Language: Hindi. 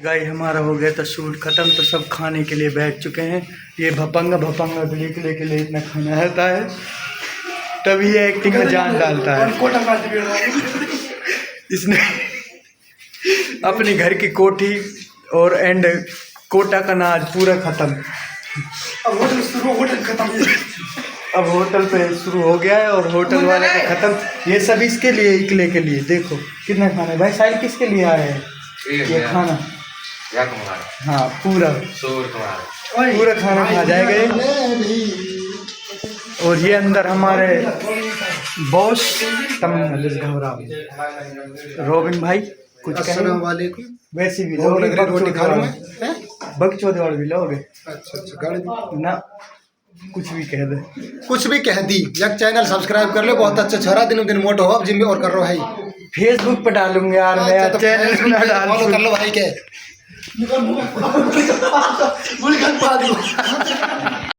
गाइस हमारा हो गया था शूट खत्म, तो सब खाने के लिए बैठ चुके हैं। ये भपंगा निकले के लिए इतना खाना रहता है, तभी ये एक्टिंग में जान डालता है। इसने अपनी घर की कोठी और एंड कोटा का नाज पूरा खत्म। अब होटल पे शुरू हो गया है और होटल वाले का खत्म। ये सब इसके लिए, इकले के लिए। देखो कितना खाना है भाई। साहिल किसके लिए आए हैं ये खाना? हाँ पूरा खाना खा जाएगा। और ये अंदर हमारे बॉस रोबिन भाई कुछ वैसे भी रोटी खा रहे बगचौदे और भी लोगे। अच्छा ना कुछ भी कह दे, कुछ भी कह दी। एक चैनल सब्सक्राइब कर लो, बहुत अच्छा छोरा दिन दिन मोटो हो। जिम में और कर रहा भाई, फेसबुक पे डालूंगा यार मैं, चैनल पे ना डाल कर लो भाई के